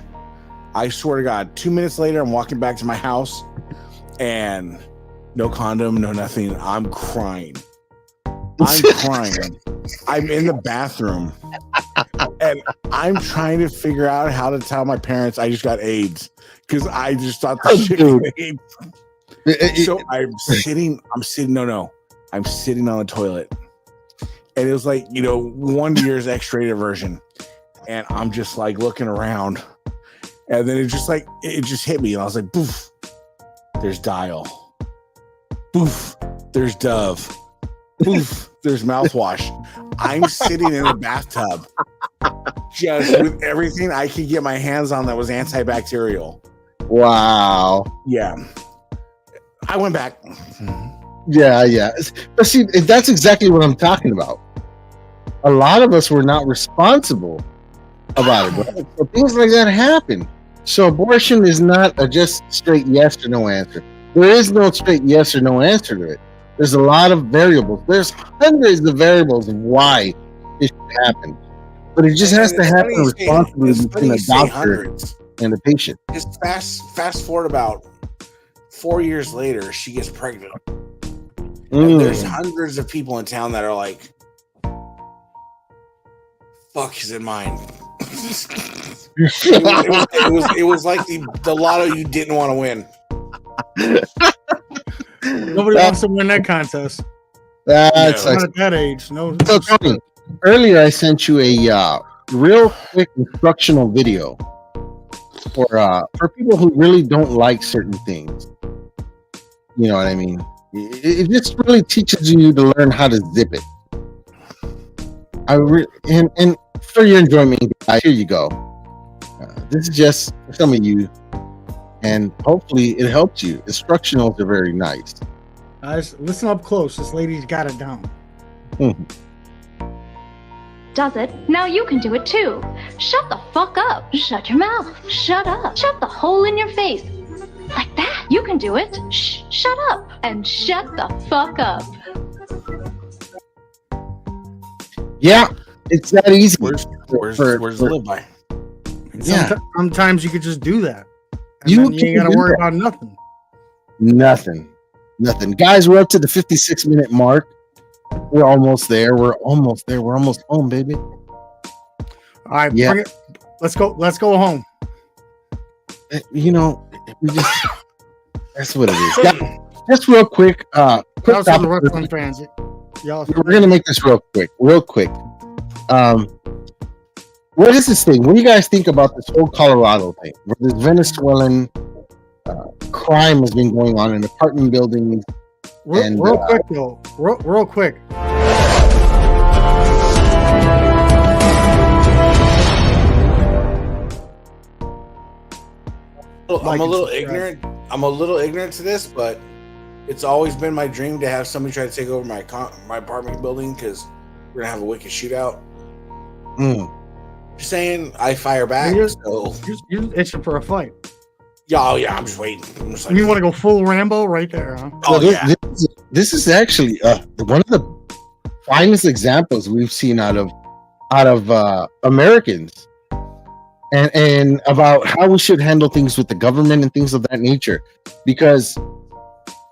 I swear to God, 2 minutes later, I'm walking back to my house and no condom, no nothing. I'm crying. I'm in the bathroom and I'm trying to figure out how to tell my parents I just got AIDS because I just thought the shit was AIDS. So I'm sitting on the toilet, and it was like, 1 year's X-rated version, and I'm just like looking around, and then it just hit me, and I was like, "Boof, there's Dial. Boof, there's Dove. Boof, there's mouthwash." I'm sitting in a bathtub, just with everything I could get my hands on that was antibacterial. Wow. Yeah. I went back. Yeah. But see, that's exactly what I'm talking about. A lot of us were not responsible about it. But so things like that happen. So abortion is not a just straight yes or no answer. There is no straight yes or no answer to it. There's a lot of variables. There's hundreds of variables of why it should happen. But it just has to happen responsibly between a doctor and the patient. Just fast forward about 4 years later, she gets pregnant. And there's hundreds of people in town that are like, "Fuck, is it mine?" it was like the lotto you didn't want to win. Nobody wants to win that contest. That's not at that age. No. So Tony, earlier I sent you a real quick instructional video for people who really don't like certain things. You know what I mean? It just really teaches you to learn how to zip it. And for your enjoyment, guys, here you go. This is just for some of you, and hopefully it helps you. Instructionals are very nice. Guys, listen up close. This lady's got it down. does it, now you can do it too. Shut the fuck up. Shut your mouth. Shut up. Shut the hole in your face. Like that. You can do it. Shh. Shut up. And shut the fuck up. Yeah, it's that easy. Where's the little guy? Yeah. Sometimes you could just do that. And You then you ain't can got to do worry that. about nothing. Nothing. Guys, we're up to the 56-minute mark. We're almost there. We're almost home, baby. All right, Yeah. bring it. Let's go home. You know, we just that's what it is. Yeah, just real quick. That Quick was from the topic. wrestling fans. Y'all, We're gonna make this real quick. What is this thing? What do you guys think about this whole Colorado thing? Where this Venezuelan crime has been going on in apartment buildings. real quick though. Real quick. I'm a little ignorant. I'm a little ignorant to this, but it's always been my dream to have somebody try to take over my apartment building because we're gonna have a wicked shootout. Just saying, I fire back. So You're itching for a fight. yeah, I'm just waiting. I'm just like, You want to go full Rambo right there, huh? oh yeah, This is actually one of the finest examples we've seen out of Americans, and about how we should handle things with the government and things of that nature, because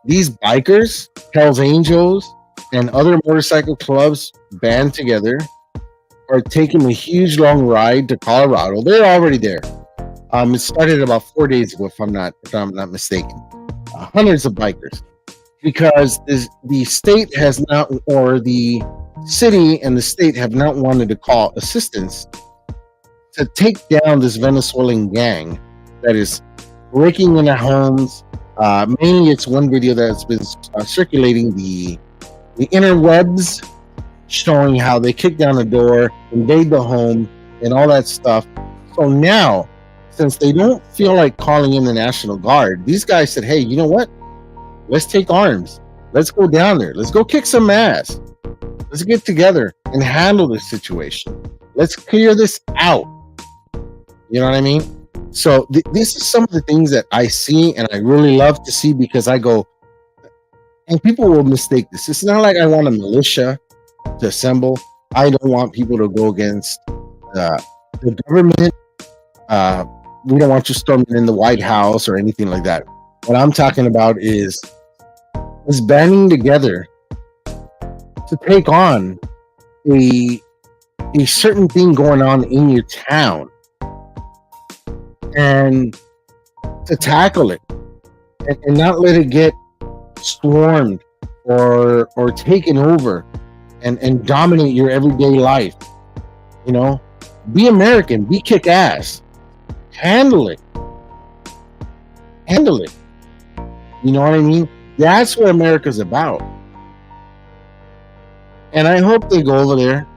these bikers, Hells Angels, and other motorcycle clubs band together are taking a huge long ride to Colorado. They're already there. It started about 4 days ago, if I'm not mistaken. Hundreds of bikers, because the state has not, or the city and the state have not wanted to call assistance to take down this Venezuelan gang that is breaking into homes. Mainly, it's one video that's been circulating the interwebs, showing how they kick down the door, invade the home, and all that stuff. So now, since they don't feel like calling in the National Guard, these guys said, hey, you know what? Let's take arms. Let's go down there. Let's go kick some ass. Let's get together and handle this situation. Let's clear this out. You know what I mean? So this is some of the things that I see and I really love to see, because I go, and people will mistake this. It's not like I want a militia to assemble. I don't want people to go against the government. We don't want you storming in the White House or anything like that. What I'm talking about is banding together to take on a certain thing going on in your town and to tackle it and not let it get swarmed or taken over and dominate your everyday life. You know, be American, be kick ass, handle it. You know what I mean? That's what America's about. And I hope they go over there,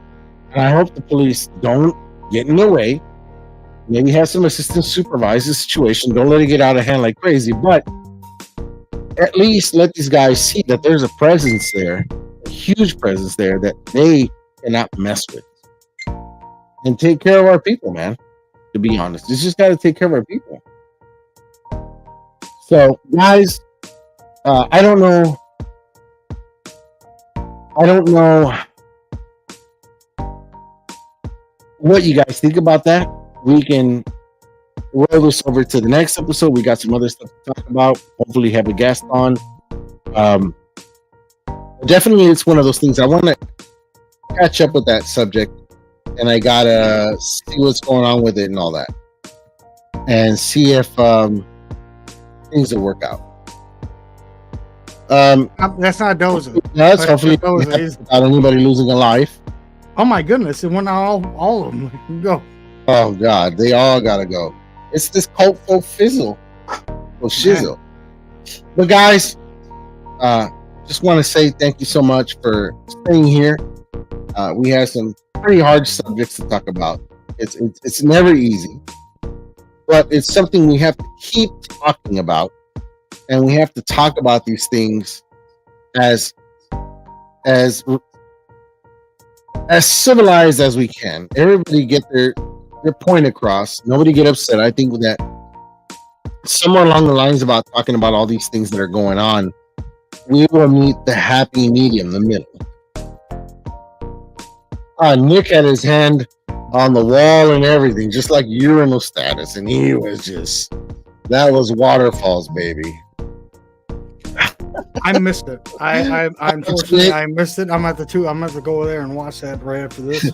and I hope the police don't get in their way. Maybe have some assistants supervise the situation. Don't let it get out of hand like crazy, but at least let these guys see that there's a presence there, a huge presence there that they cannot mess with. And take care of our people, man. To be honest, it's just got to take care of our people. So, guys, I don't know what you guys think about that. We can roll this over to the next episode. We got some other stuff to talk about. Hopefully have a guest on. Definitely, it's one of those things I want to catch up with that subject, and I gotta see what's going on with it and all that, and see if things will work out. That's not Doza. Yes, hopefully Doza is- without anybody losing a life. Oh my goodness! It went out all of them. Go. Oh God, they all gotta go. It's this cult folk fizzle, or shizzle. But guys, just want to say thank you so much for staying here. We have some pretty hard subjects to talk about. It's never easy, but it's something we have to keep talking about, and we have to talk about these things as as civilized as we can. Everybody get their point across. Nobody get upset. I think that somewhere along the lines about talking about all these things that are going on, we will meet the happy medium, the middle. Nick had his hand on the wall and everything, just like urinal status, and he was just, that was waterfalls, baby. I missed it. I unfortunately I missed it. I'm at to go there and watch that right after this.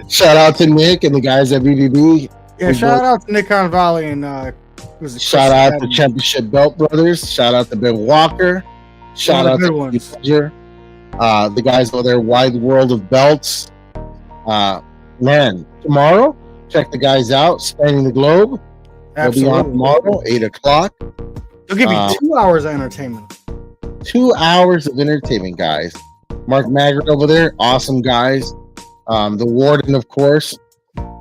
Shout out to Nick and the guys at BBB. Yeah, shout out to Nick Valley and shout out to Championship Belt Brothers. Shout out to Ben Walker. Shout out to Roger. The guys over there, Wide World of Belts. Man, tomorrow, check the guys out, Spanning the Globe. Absolutely. They'll be on tomorrow, 8 o'clock. They'll give you 2 hours of entertainment. 2 hours of entertainment, guys. Mark Maggart over there, awesome guys. The Warden, of course.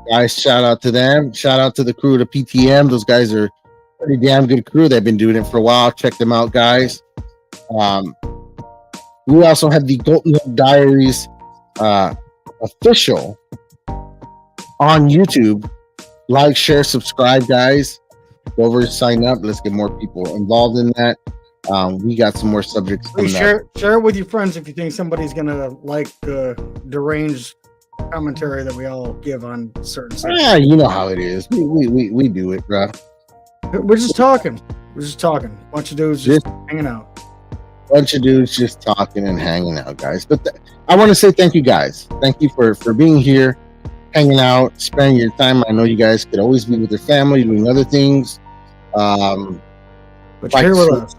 Guys, shout out to them. Shout out to the crew of PTM. Those guys are pretty damn good crew. They've been doing it for a while. Check them out, guys. We also have the Golden Hook Diaries official on YouTube. Like, share, subscribe, guys. Go over, sign up. Let's get more people involved in that. We got some more subjects. Please share it with your friends if you think somebody's gonna like the deranged commentary that we all give on certain subjects. Yeah, you know how it is. We do it, bro. We're just talking. Bunch of dudes just hanging out. Bunch of dudes just talking and hanging out, guys. But I want to say thank you, guys. Thank you for being here, hanging out, spending your time. I know you guys could always be with your family, doing other things. But here with us.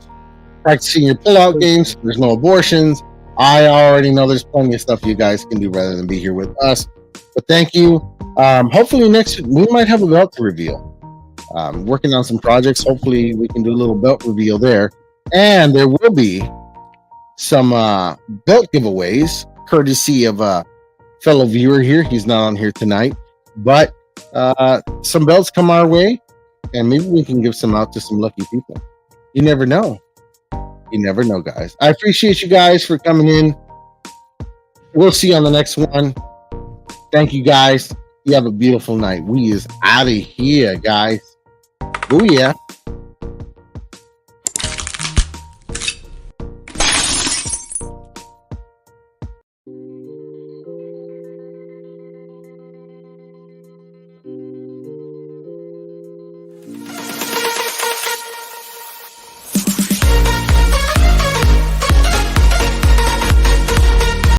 Practicing your pull-out games. There's no abortions. I already know there's plenty of stuff you guys can do rather than be here with us. But thank you. Hopefully next week we might have a belt to reveal. Working on some projects. Hopefully we can do a little belt reveal there. And there will be some belt giveaways courtesy of a fellow viewer here. He's not on here tonight. But some belts come our way. And maybe we can give some out to some lucky people. You never know. You never know, guys. I appreciate you guys for coming in. We'll see you on the next one. Thank you, guys. You have a beautiful night. We is out of here, guys. Oh, yeah.